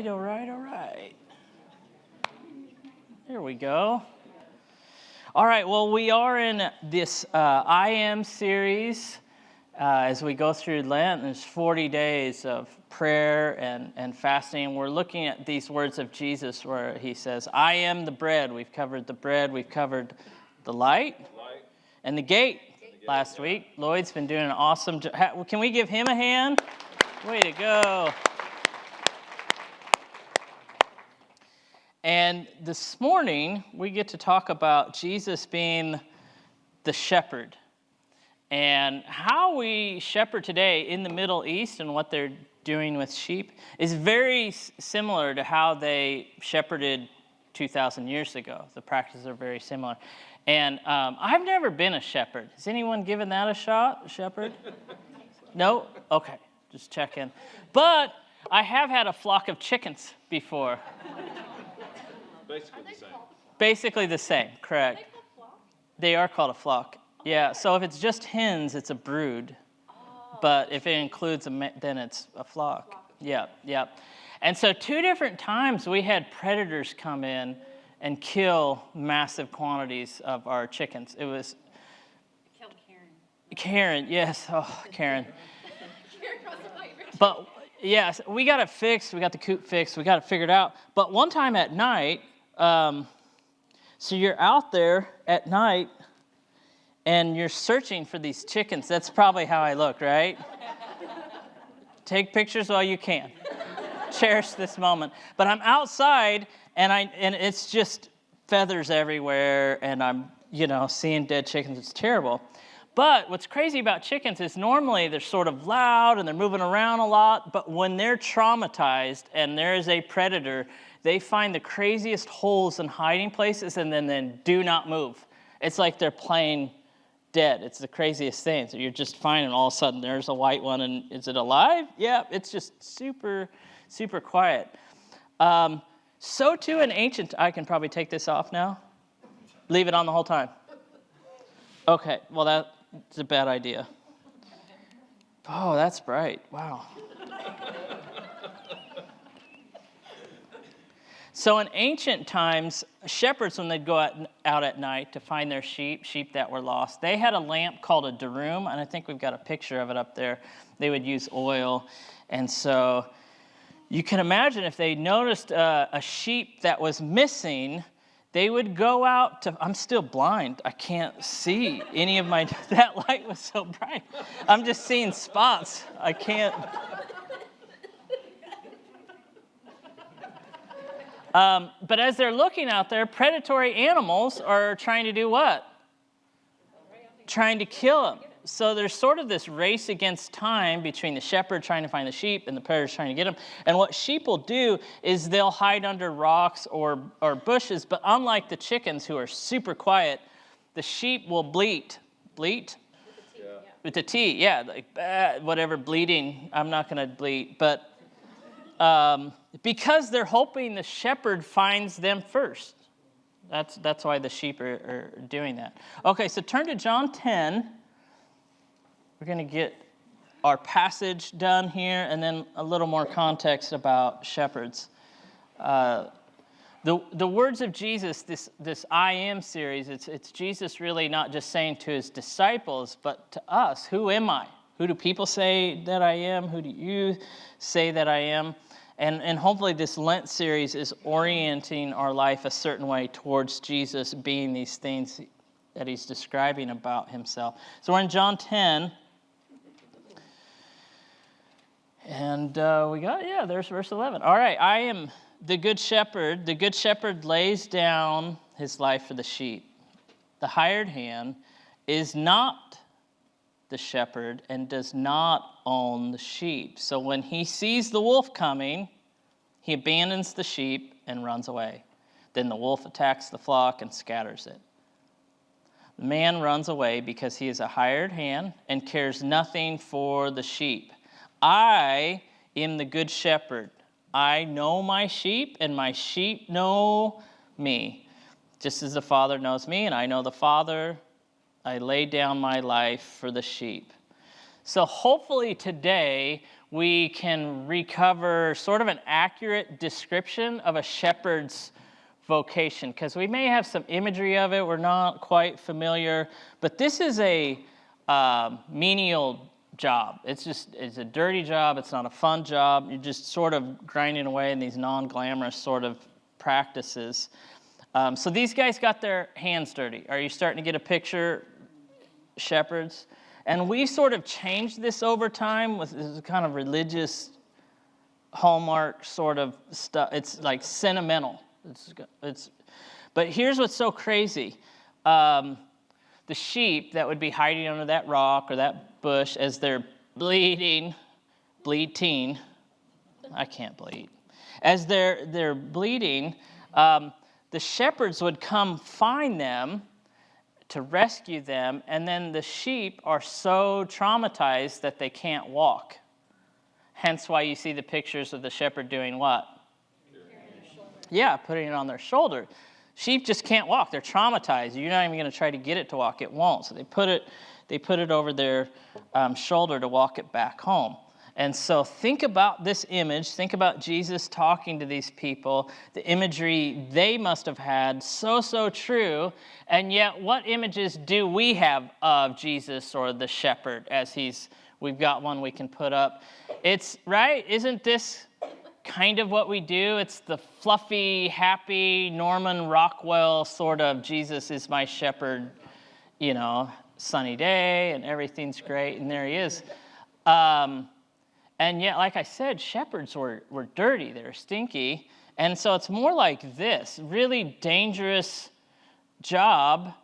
right. There we go. All right, well, we are in this I Am series as we go through Lent. There's 40 days of prayer and fasting. We're looking at these words of Jesus where he says, I am the bread. We've covered the bread. We've covered the light and the gate last week. Lloyd's been doing an awesome job. Can we give him a hand? Way to go. And this morning, we get to talk about Jesus being the shepherd and how we shepherd today in the Middle East and what they're doing with sheep is very similar to how they shepherded 2,000 years ago. The practices are very similar. And I've never been a shepherd. Has anyone given that a shot, a shepherd? No? Okay, just checking. But I have had a flock of chickens before. Basically the same, correct. They are called a flock. Yeah, so if it's just hens, it's a brood. But if it includes then it's a flock. Yeah. And so 2 different times we had predators come in and kill massive quantities of our chickens. It was Karen, yes. Oh, Karen. But yes, we got it fixed. We got the coop fixed. We got it figured out. But one time at night, so you're out there at night and you're searching for these chickens. That's probably how I look, right? Take pictures while you can. Cherish this moment. But I'm outside and it's just feathers everywhere and I'm, seeing dead chickens. It's terrible. But what's crazy about chickens is normally they're sort of loud and they're moving around a lot, but when they're traumatized and there is a predator, they find the craziest holes and hiding places and then do not move. It's like they're playing dead. It's the craziest thing. So you're just finding all of a sudden there's a white one and is it alive? Yeah, it's just super, super quiet. So too in ancient, I can probably take this off now. Leave it on the whole time. Okay, well that's a bad idea. Oh, that's bright. Wow. So in ancient times, shepherds, when they'd go out at night to find their sheep that were lost, they had a lamp called a durum, and I think we've got a picture of it up there. They would use oil. And so you can imagine if they noticed a sheep that was missing, they would go out to, I'm still blind. I can't see any of that light was so bright. I'm just seeing spots. I can't. But as they're looking out there, predatory animals are trying to do what? Trying to kill them. So there's sort of this race against time between the shepherd trying to find the sheep and the predators trying to get them. And what sheep will do is they'll hide under rocks or bushes, but unlike the chickens who are super quiet, the sheep will bleat. Bleat? With the T, yeah, like whatever, bleating. I'm not going to bleat, but because they're hoping the shepherd finds them first. That's why the sheep are doing that. Okay, so turn to John 10. We're going to get our passage done here and then a little more context about shepherds. The words of Jesus, this I Am series, it's Jesus really not just saying to his disciples, but to us, who am I? Who do people say that I am? Who do you say that I am? And hopefully this Lent series is orienting our life a certain way towards Jesus being these things that he's describing about himself. So we're in John 10. And there's verse 11. All right, I am the good shepherd. The good shepherd lays down his life for the sheep. The hired hand is not the shepherd and does not own the sheep. So when he sees the wolf coming, he abandons the sheep and runs away. Then the wolf attacks the flock and scatters it. The man runs away because he is a hired hand and cares nothing for the sheep. I am the good shepherd. I know my sheep, and my sheep know me. Just as the Father knows me, and I know the Father, I lay down my life for the sheep. So hopefully today we can recover sort of an accurate description of a shepherd's vocation, because we may have some imagery of it, we're not quite familiar, but this is a menial job. It's a dirty job, it's not a fun job, you're just sort of grinding away in these non-glamorous sort of practices. So these guys got their hands dirty. Are you starting to get a picture, shepherds? And we sort of changed this over time with this kind of religious hallmark sort of stuff. It's like sentimental. But here's what's so crazy. The sheep that would be hiding under that rock or that bush as they're bleeding, I can't bleed. As they're bleeding, the shepherds would come find them to rescue them, and then the sheep are so traumatized that they can't walk. Hence why you see the pictures of the shepherd doing what? Yeah, putting it on their shoulder. Sheep just can't walk. They're traumatized. You're not even going to try to get it to walk. It won't. So they put it over their shoulder to walk it back home. And so think about this image. Think about Jesus talking to these people. The imagery they must have had, so true. And yet, what images do we have of Jesus or the shepherd as we've got one we can put up. It's, right? Isn't this kind of what we do? It's the fluffy, happy, Norman Rockwell sort of Jesus is my shepherd, sunny day and everything's great and there he is. And yet, like I said, shepherds were dirty, they were stinky. And so it's more like this, really dangerous job,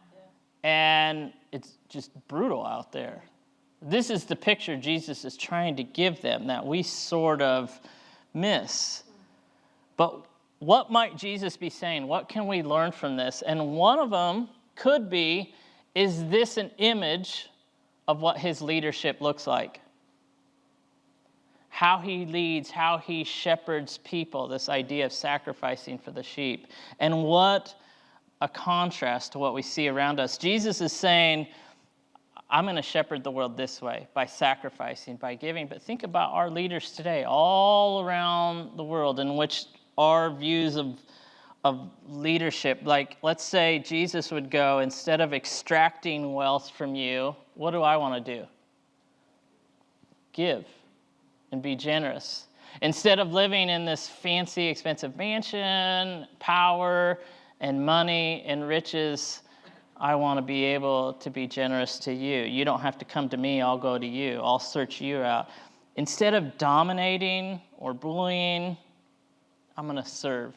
and it's just brutal out there. This is the picture Jesus is trying to give them that we sort of miss. But what might Jesus be saying? What can we learn from this? And one of them could be, is this an image of what his leadership looks like? How he leads, how he shepherds people, this idea of sacrificing for the sheep. And what a contrast to what we see around us. Jesus is saying, I'm going to shepherd the world this way, by sacrificing, by giving. But think about our leaders today, all around the world, in which our views of leadership, like let's say Jesus would go, instead of extracting wealth from you, what do I want to do? Give. And be generous. Instead of living in this fancy, expensive mansion, power and money and riches, I want to be able to be generous to you. You don't have to come to me, I'll go to you. I'll search you out. Instead of dominating or bullying, I'm going to serve.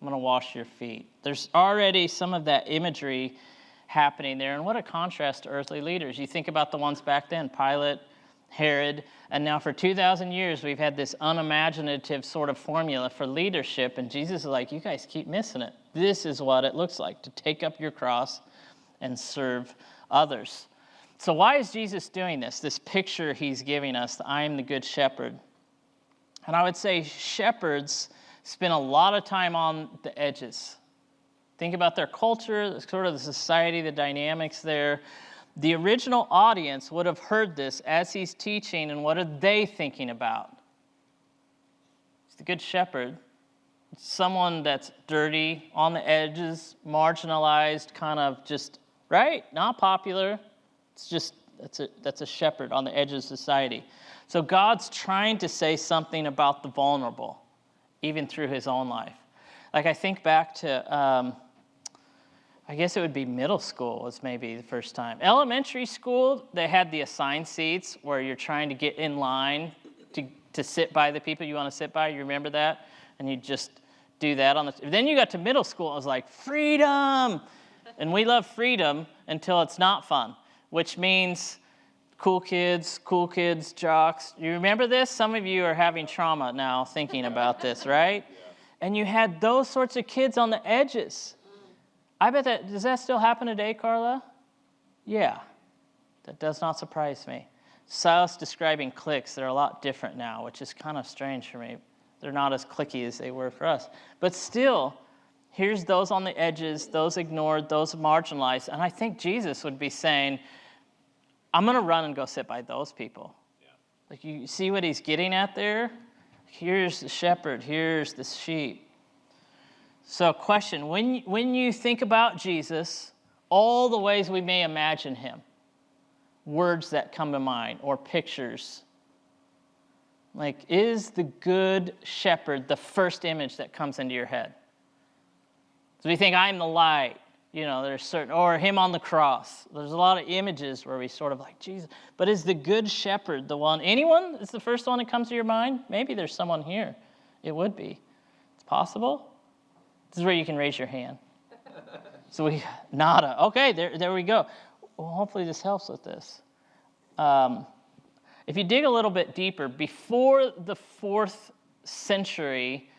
I'm going to wash your feet. There's already some of that imagery happening there. And what a contrast to earthly leaders. You think about the ones back then, Pilate, Herod, and now for 2,000 years we've had this unimaginative sort of formula for leadership, and Jesus is like, you guys keep missing it. This is what it looks like to take up your cross and serve others. So why is Jesus doing this? This picture he's giving us, I am the good shepherd. And I would say shepherds spend a lot of time on the edges. Think about their culture, sort of the society, the dynamics there. The original audience would have heard this as he's teaching, and what are they thinking about? He's the good shepherd. It's someone that's dirty, on the edges, marginalized, kind of just, right? Not popular. It's just, that's a shepherd on the edge of society. So God's trying to say something about the vulnerable, even through his own life. Like I think back to, I guess it would be middle school was maybe the first time. Elementary school, they had the assigned seats where you're trying to get in line to sit by the people you want to sit by. You remember that? And you just do that on the... Then you got to middle school, it was like, freedom! And we love freedom until it's not fun, which means cool kids, jocks. You remember this? Some of you are having trauma now thinking about this, right? Yeah. And you had those sorts of kids on the edges. I bet does that still happen today, Carla? Yeah, that does not surprise me. Silas describing cliques that are a lot different now, which is kind of strange for me. They're not as cliquey as they were for us. But still, here's those on the edges, those ignored, those marginalized. And I think Jesus would be saying, I'm going to run and go sit by those people. Yeah. Like, you see what he's getting at there? Here's the shepherd, here's the sheep. So question, when you think about Jesus, all the ways we may imagine him, words that come to mind or pictures, like, is the good shepherd the first image that comes into your head? So we think, I'm the light, there's certain, or him on the cross. There's a lot of images where we sort of like, Jesus. But is the good shepherd the one? Anyone? Is the first one that comes to your mind? Maybe there's someone here. It would be. It's possible. This is where you can raise your hand. So nada. Okay, there we go. Well, hopefully this helps with this. If you dig a little bit deeper, before the 4th century,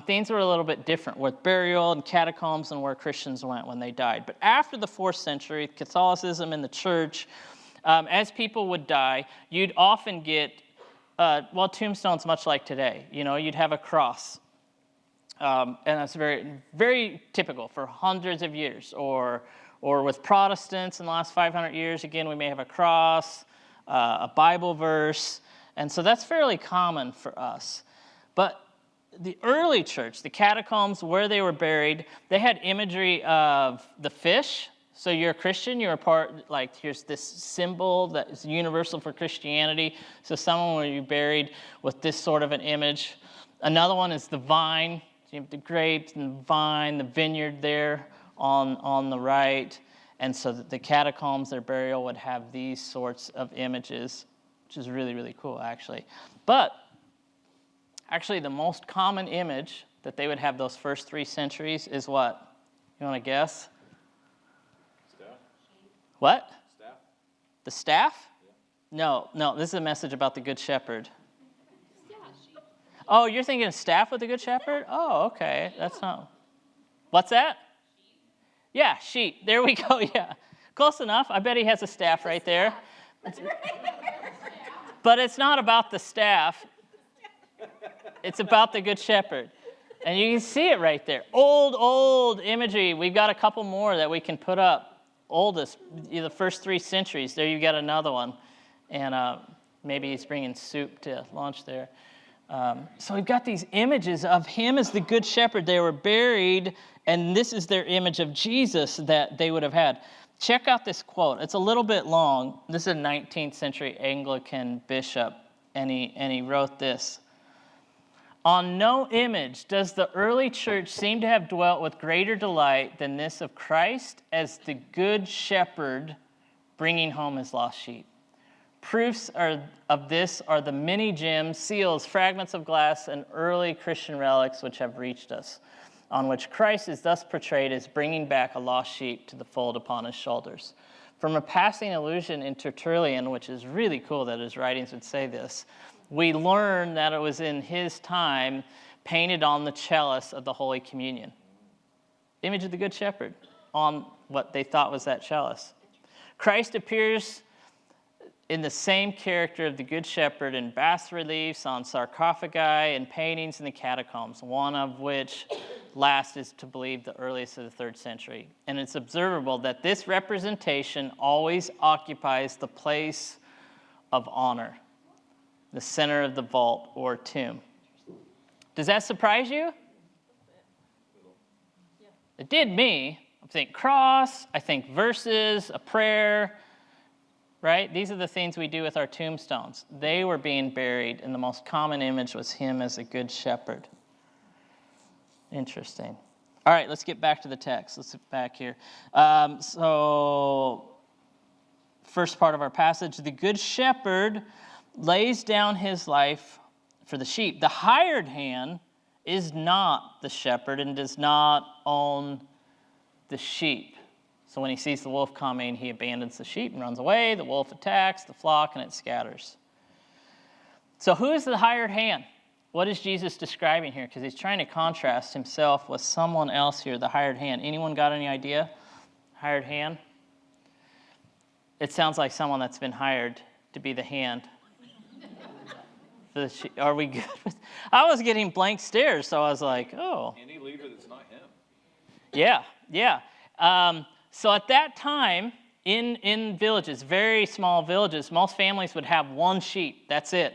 things were a little bit different with burial and catacombs and where Christians went when they died. But after the 4th century, Catholicism in the church, as people would die, you'd often get, tombstones much like today. You'd have a cross. And that's very, very typical for hundreds of years. Or with Protestants in the last 500 years, again, we may have a cross, a Bible verse. And so that's fairly common for us. But the early church, the catacombs where they were buried, they had imagery of the fish. So you're a Christian, you're a part, like, here's this symbol that is universal for Christianity. So someone will be buried with this sort of an image. Another one is the vine. So you have the grapes and the vine, the vineyard there on the right. And so the catacombs, their burial would have these sorts of images, which is really, really cool, actually. But actually, the most common image that they would have those first 3 centuries is what? You want to guess? Staff. What? Staff. The staff? Yeah. No, this is a message about the Good Shepherd. Oh, you're thinking of staff with the Good Shepherd? Oh, okay. That's not. What's that? Yeah, sheep. There we go, yeah. Close enough. I bet he has a staff right there. But it's not about the staff. It's about the Good Shepherd. And you can see it right there. Old imagery. We've got a couple more that we can put up. Oldest, the first 3 centuries. There you got another one. And maybe he's bringing soup to lunch there. So we've got these images of him as the Good Shepherd. They were buried, and this is their image of Jesus that they would have had. Check out this quote. It's a little bit long. This is a 19th century Anglican bishop, and he wrote this. On no image does the early church seem to have dwelt with greater delight than this of Christ as the Good Shepherd bringing home his lost sheep. Proofs of this are the many gems, seals, fragments of glass, and early Christian relics which have reached us, on which Christ is thus portrayed as bringing back a lost sheep to the fold upon his shoulders. From a passing allusion in Tertullian, which is really cool that his writings would say this, we learn that it was in his time painted on the chalice of the Holy Communion. Image of the Good Shepherd on what they thought was that chalice. Christ appears in the same character of the Good Shepherd in bas-reliefs on sarcophagi and paintings in the catacombs, one of which last is to believe the earliest of the 3rd century. And it's observable that this representation always occupies the place of honor, the center of the vault or tomb. Does that surprise you? It did me. I think cross, I think verses, a prayer, right? These are the things we do with our tombstones. They were being buried, and the most common image was him as a good shepherd. Interesting. All right, let's get back to the text. Let's get back here. So, first part of our passage, the good shepherd lays down his life for the sheep. The hired hand is not the shepherd and does not own the sheep. So when he sees the wolf coming, he abandons the sheep and runs away. The wolf attacks the flock and it scatters. So who is the hired hand? What is Jesus describing here? Because he's trying to contrast himself with someone else here, the hired hand. Anyone got any idea? Hired hand? It sounds like someone that's been hired to be the hand. Are we good? I was getting blank stares, so I was like, oh. Any leader that's not him. Yeah. So at that time, in villages, very small villages, most families would have one sheep. That's it.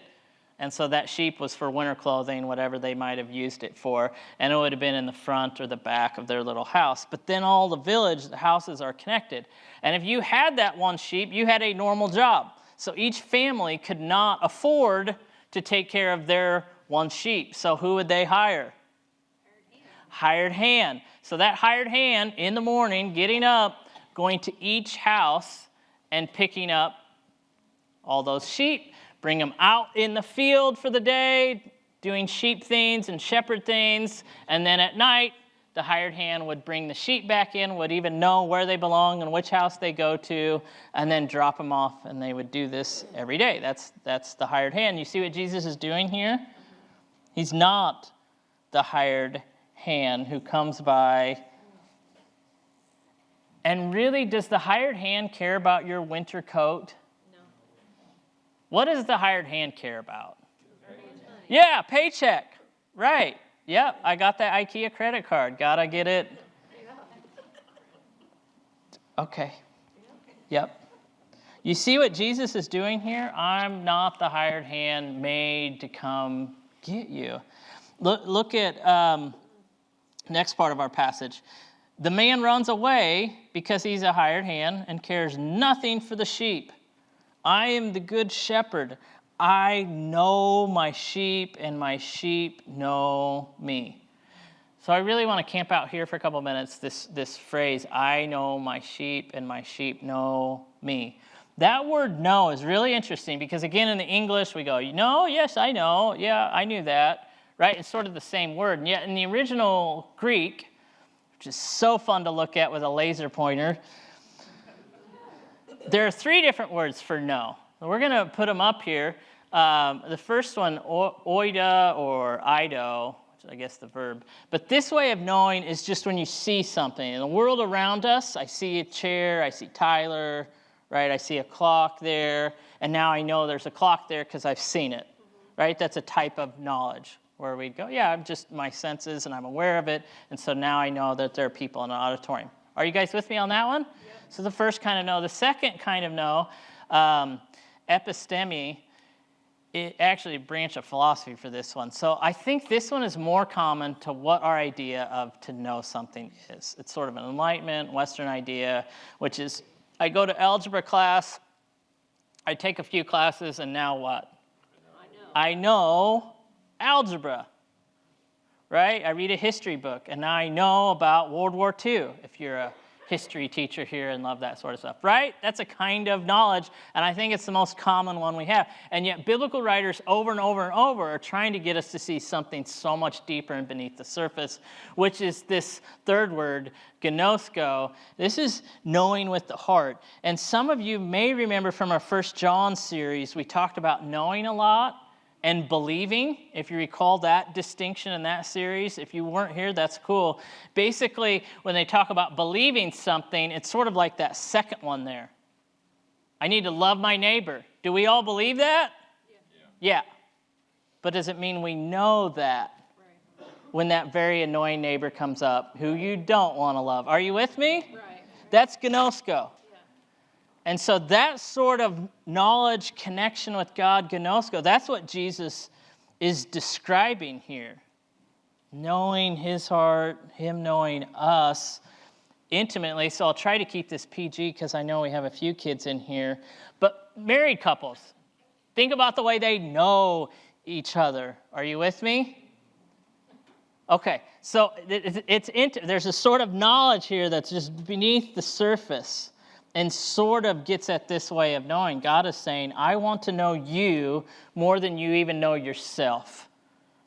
And so that sheep was for winter clothing, whatever they might have used it for, and it would have been in the front or the back of their little house. But then all the houses are connected. And if you had that one sheep, you had a normal job. So each family could not afford to take care of their one sheep. So who would they hire? Hired hand. So that hired hand in the morning, getting up, going to each house and picking up all those sheep, bring them out in the field for the day, doing sheep things and shepherd things, and then at night, the hired hand would bring the sheep back in, would even know where they belong and which house they go to, and then drop them off, and they would do this every day. That's the hired hand. You see what Jesus is doing here? He's not the hired hand who comes by. And really, does the hired hand care about your winter coat? What does the hired hand care about? Yeah, paycheck. Right. Yep, I got that IKEA credit card. Gotta get it. Okay. Yep. You see what Jesus is doing here? I'm not the hired hand made to come get you. Look at next part of our passage. The man runs away because he's a hired hand and cares nothing for the sheep. I am the good shepherd. I know my sheep, and my sheep know me. So I really want to camp out here for a couple minutes, this phrase, I know my sheep, and my sheep know me. That word know is really interesting because, again, in the English, we go, no, yes, I know. Yeah, I knew that. Right? It's sort of the same word. And yet in the original Greek, which is so fun to look at with a laser pointer, there are 3 different words for know. We're going to put them up here. The first one, oida or ido, which I guess the verb. But this way of knowing is just when you see something. In the world around us, I see a chair, I see Tyler, right? I see a clock there, and now I know there's a clock there because I've seen it, right? That's a type of knowledge where we'd go, yeah, I'm just my senses, and I'm aware of it, and so now I know that there are people in an auditorium. Are you guys with me on that one? Yep. So the first kind of know. The second kind of know, episteme, it actually a branch of philosophy for this one. So I think this one is more common to what our idea of to know something is. It's sort of an Enlightenment, Western idea, which is I go to algebra class, I take a few classes, and now what? I know algebra. Right? I read a history book, and now I know about World War II, if you're a history teacher here and love that sort of stuff. Right? That's a kind of knowledge, and I think it's the most common one we have. And yet biblical writers over and over and over are trying to get us to see something so much deeper and beneath the surface, which is this third word, gnosko. This is knowing with the heart. And some of you may remember from our 1 John series, we talked about knowing a lot and believing, if you recall that distinction in that series. If you weren't here, that's cool. Basically, when they talk about believing something, it's sort of like that second one there. I need to love my neighbor. Do we all believe that? Yeah. But does it mean we know that when that very annoying neighbor comes up who you don't want to love? Are you with me? Right. That's gnosko. And so that sort of knowledge, connection with God, gnosko, that's what Jesus is describing here. Knowing his heart, him knowing us intimately. So I'll try to keep this PG because I know we have a few kids in here. But married couples, think about the way they know each other. Are you with me? Okay, so there's a sort of knowledge here that's just beneath the surface and sort of gets at this way of knowing. God is saying, I want to know you more than you even know yourself.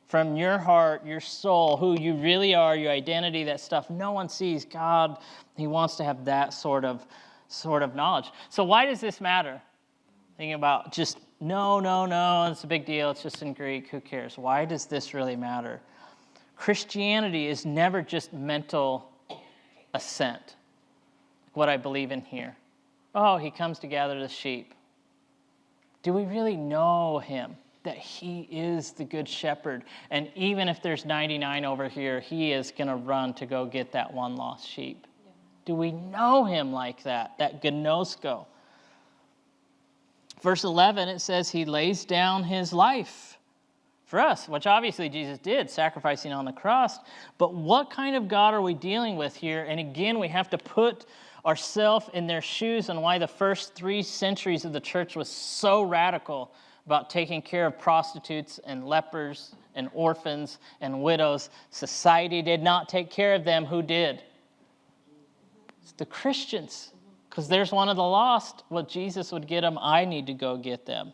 From your heart, your soul, who you really are, your identity, that stuff no one sees. God, he wants to have that sort of knowledge. So why does this matter? Thinking about just, no, it's a big deal. It's just in Greek. Who cares? Why does this really matter? Christianity is never just mental assent. What I believe in here. Oh, he comes to gather the sheep. Do we really know him? That he is the good shepherd. And even if there's 99 over here, he is going to run to go get that one lost sheep. Yeah. Do we know him like that gnosko? Verse 11, it says he lays down his life for us, which obviously Jesus did, sacrificing on the cross. But what kind of God are we dealing with here? And again, we have to put ourselves in their shoes and why the first 3 centuries of the church was so radical about taking care of prostitutes and lepers and orphans and widows. Society did not take care of them. Who did? It's the Christians. Because there's one of the lost. Well, Jesus would get them. I need to go get them.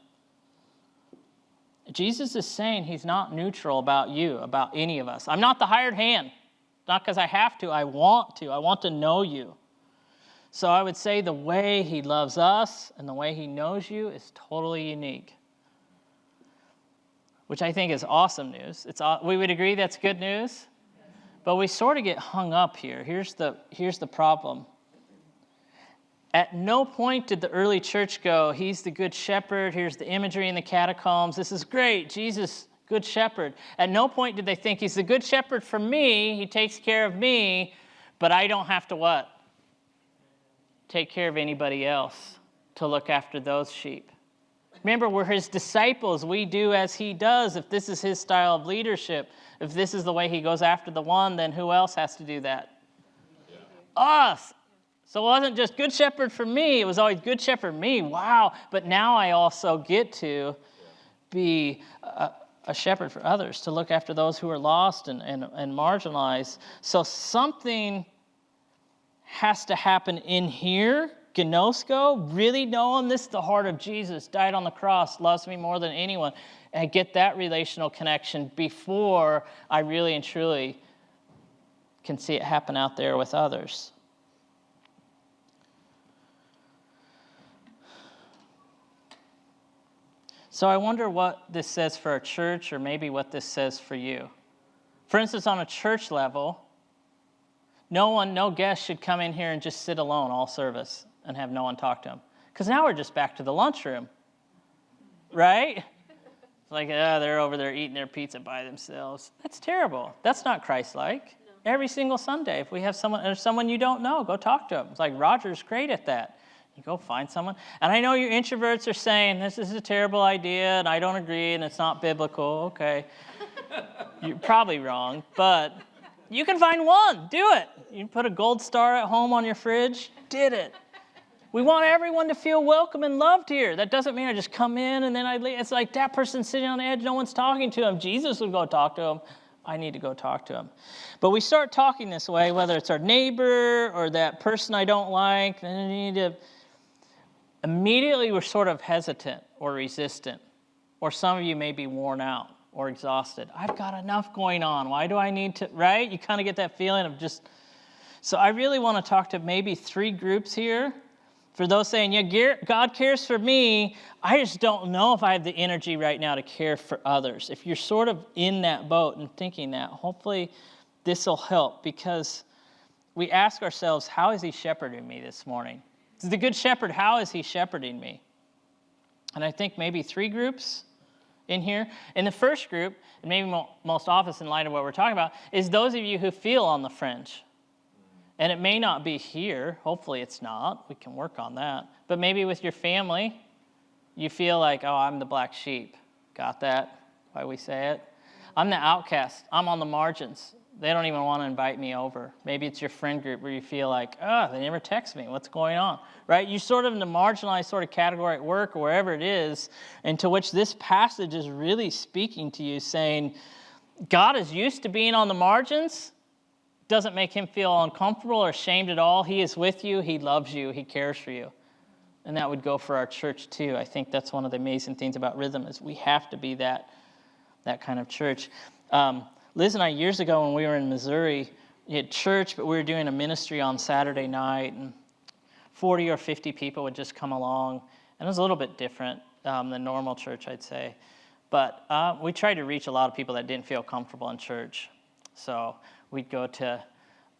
Jesus is saying he's not neutral about you, about any of us. I'm not the hired hand. Not because I have to. I want to. I want to know you. So I would say the way he loves us and the way he knows you is totally unique, which I think is awesome news. We would agree that's good news, but we sort of get hung up here. Here's the problem. At no point did the early church go, he's the good shepherd, here's the imagery in the catacombs, this is great, Jesus, good shepherd. At no point did they think he's the good shepherd for me, he takes care of me, but I don't have to what? Take care of anybody else to look after those sheep. Remember, we're his disciples. We do as he does. If this is his style of leadership, if this is the way he goes after the one, then who else has to do that? Yeah. Us. So it wasn't just good shepherd for me. It was always good shepherd me. Wow. But now I also get to be a shepherd for others, to look after those who are lost and marginalized. So something has to happen in here. Gnosko, really knowing this is the heart of Jesus, died on the cross, loves me more than anyone, and get that relational connection before I really and truly can see it happen out there with others. So I wonder what this says for our church, or maybe what this says for you. For instance, on a church level, no guest should come in here and just sit alone all service and have no one talk to him. Because now we're just back to the lunchroom, right? It's like, they're over there eating their pizza by themselves. That's terrible. That's not Christ-like. No. Every single Sunday, if we have someone you don't know, go talk to them. It's like Roger's great at that. You go find someone. And I know you introverts are saying, this is a terrible idea, and I don't agree, and it's not biblical. Okay. You're probably wrong, but you can find one. Do it. You put a gold star at home on your fridge. Did it. We want everyone to feel welcome and loved here. That doesn't mean I just come in and then I leave. It's like that person's sitting on the edge. No one's talking to him. Jesus would go talk to him. I need to go talk to him. But we start talking this way, whether it's our neighbor or that person I don't like, then I need to... Immediately we're sort of hesitant or resistant. Or some of you may be worn out or exhausted. I've got enough going on. Why do I need to, right? You kind of get that feeling of just... So I really want to talk to maybe 3 groups here. For those saying, yeah, God cares for me, I just don't know if I have the energy right now to care for others. If you're sort of in that boat and thinking that, hopefully this will help, because we ask ourselves, how is he shepherding me this morning? The good shepherd, how is he shepherding me? And I think maybe 3 groups in here. In the first group, and maybe most obvious in light of what we're talking about, is those of you who feel on the fringe. And it may not be here. Hopefully it's not. We can work on that. But maybe with your family, you feel like, oh, I'm the black sheep. Got that? Why we say it? I'm the outcast. I'm on the margins. They don't even want to invite me over. Maybe it's your friend group where you feel like, oh, they never text me. What's going on? Right? You're sort of in the marginalized sort of category at work or wherever it is, and to which this passage is really speaking to you, saying, God is used to being on the margins. Doesn't make him feel uncomfortable or ashamed at all. He is with you. He loves you. He cares for you. And that would go for our church too. I think that's one of the amazing things about Rhythm is we have to be that kind of church. Liz and I, years ago when we were in Missouri, we had church, but we were doing a ministry on Saturday night, and 40 or 50 people would just come along. And it was a little bit different than normal church, I'd say. But we tried to reach a lot of people that didn't feel comfortable in church. So we'd go to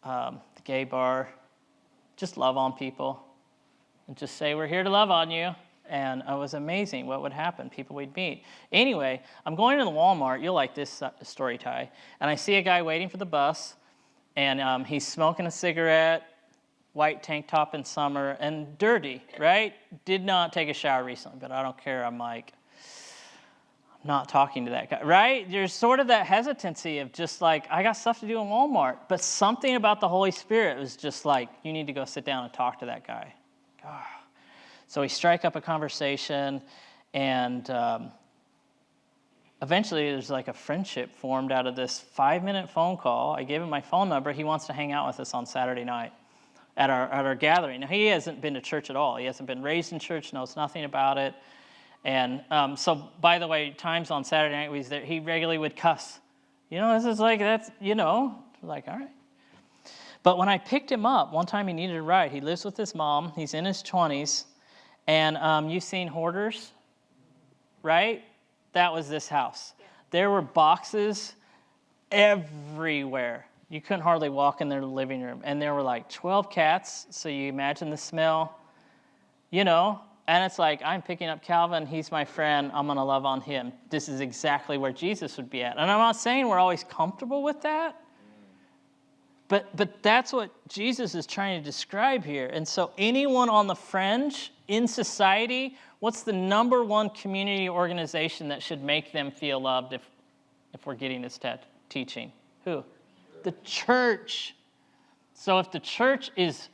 the gay bar, just love on people, and just say, we're here to love on you. And it was amazing what would happen, people we'd meet. Anyway, I'm going to the Walmart. You'll like this story, Ty. And I see a guy waiting for the bus, and he's smoking a cigarette, white tank top in summer, and dirty, right? Did not take a shower recently, but I don't care. I'm like, I'm not talking to that guy, right? There's sort of that hesitancy of just like, I got stuff to do in Walmart. But something about the Holy Spirit was just like, you need to go sit down and talk to that guy. So we strike up a conversation, and eventually there's like a friendship formed out of this 5-minute phone call. I gave him my phone number. He wants to hang out with us on Saturday night at our gathering. Now, he hasn't been to church at all. He hasn't been raised in church, knows nothing about it. And so, by the way, times on Saturday night he regularly would cuss. This is like, that's, like, all right. But when I picked him up, one time he needed a ride. He lives with his mom. He's in his 20s. And you've seen hoarders, right? That was this house. Yeah. There were boxes everywhere. You couldn't hardly walk in their living room. And there were like 12 cats, so you imagine the smell, And it's like, I'm picking up Calvin. He's my friend. I'm going to love on him. This is exactly where Jesus would be at. And I'm not saying we're always comfortable with that. But that's what Jesus is trying to describe here. And so anyone on the fringe in society, what's the number one community organization that should make them feel loved if we're getting this teaching? Who? The church. So if the church is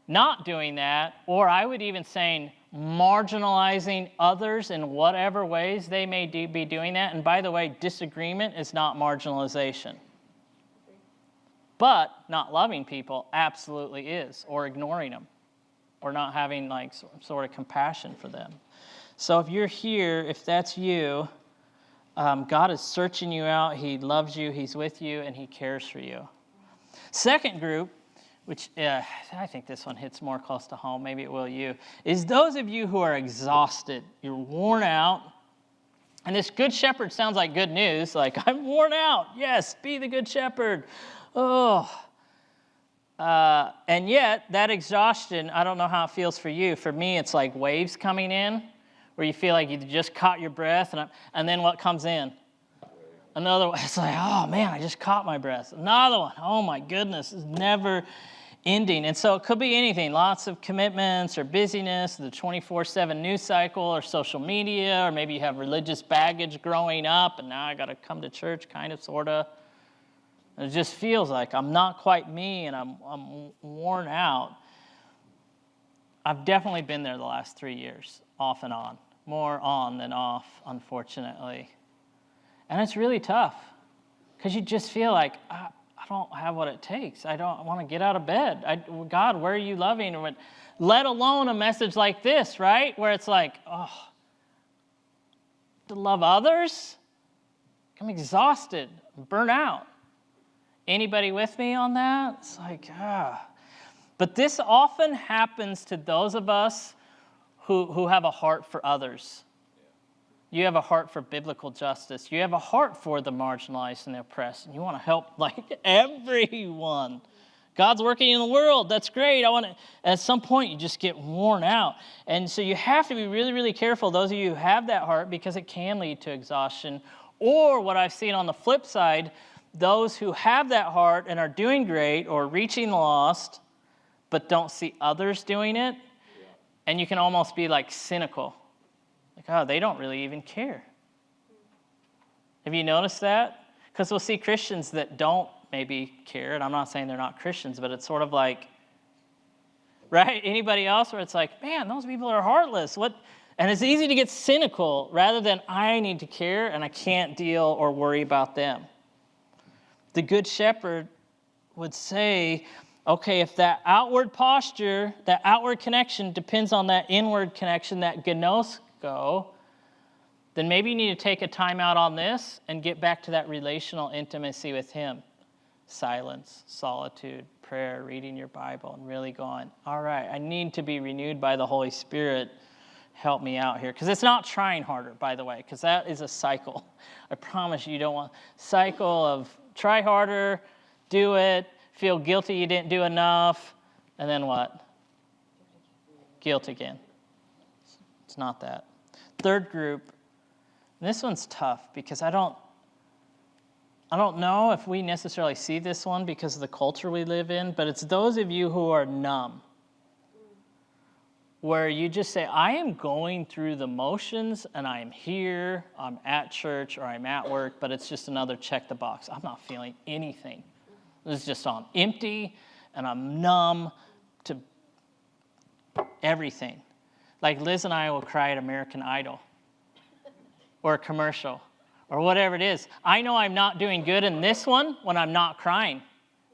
not doing that, or I would even say marginalizing others in whatever ways they may be doing that, and by the way, disagreement is not marginalization. But not loving people absolutely is, or ignoring them, or not having like sort of compassion for them. So if you're here, if that's you, God is searching you out. He loves you. He's with you, and he cares for you. Second group, which I think this one hits more close to home, maybe it will you, is those of you who are exhausted. You're worn out. And this good shepherd sounds like good news, like, I'm worn out. Yes, be the good shepherd. Oh. And yet, that exhaustion, I don't know how it feels for you. For me, it's like waves coming in, where you feel like you just caught your breath, and then what comes in? Another one. It's like, oh man, I just caught my breath. Another one. Oh my goodness, it's never ending. And so it could be anything, lots of commitments or busyness, the 24/7 news cycle or social media, or maybe you have religious baggage growing up, and now I got to come to church, kind of, sort of. It just feels like I'm not quite me, and I'm worn out. I've definitely been there the last 3 years, off and on. More on than off, unfortunately. And it's really tough, because you just feel like, I don't have what it takes. I don't want to get out of bed. God, where are you loving? Let alone a message like this, right? Where it's like, to love others? I'm exhausted, burnt out. Anybody with me on that? It's like, But this often happens to those of us who have a heart for others. You have a heart for biblical justice. You have a heart for the marginalized and the oppressed. And you want to help like everyone. God's working in the world. That's great. At some point, you just get worn out. And so you have to be really, really careful, those of you who have that heart, because it can lead to exhaustion. Or what I've seen on the flip side, those who have that heart and are doing great or reaching the lost, but don't see others doing it. Yeah. And you can almost be like cynical. Like, they don't really even care. Have you noticed that? Because we'll see Christians that don't maybe care, and I'm not saying they're not Christians, but it's sort of like, right? Anybody else where it's like, man, those people are heartless. What? And it's easy to get cynical rather than I need to care and I can't deal or worry about them. The good shepherd would say, okay, if that outward posture, that outward connection depends on that inward connection, that gnosko, then maybe you need to take a time out on this and get back to that relational intimacy with him. Silence, solitude, prayer, reading your Bible, and really going, all right, I need to be renewed by the Holy Spirit. Help me out here. Because it's not trying harder, by the way, because that is a cycle. I promise you don't want cycle of try harder, do it, feel guilty you didn't do enough, and then what? Guilt again. It's not that. Third group, and this one's tough because I don't know if we necessarily see this one because of the culture we live in, but it's those of you who are numb, where you just say, I am going through the motions and I am here, I'm at church or I'm at work, but it's just another check the box. I'm not feeling anything. It's just I'm empty and I'm numb to everything. Like Liz and I will cry at American Idol or a commercial or whatever it is. I know I'm not doing good in this one when I'm not crying.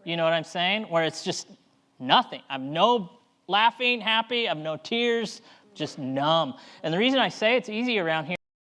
You know what I'm saying? Where it's just nothing. I'm no laughing, happy, I'm no tears, just numb. And the reason I say it's easy around here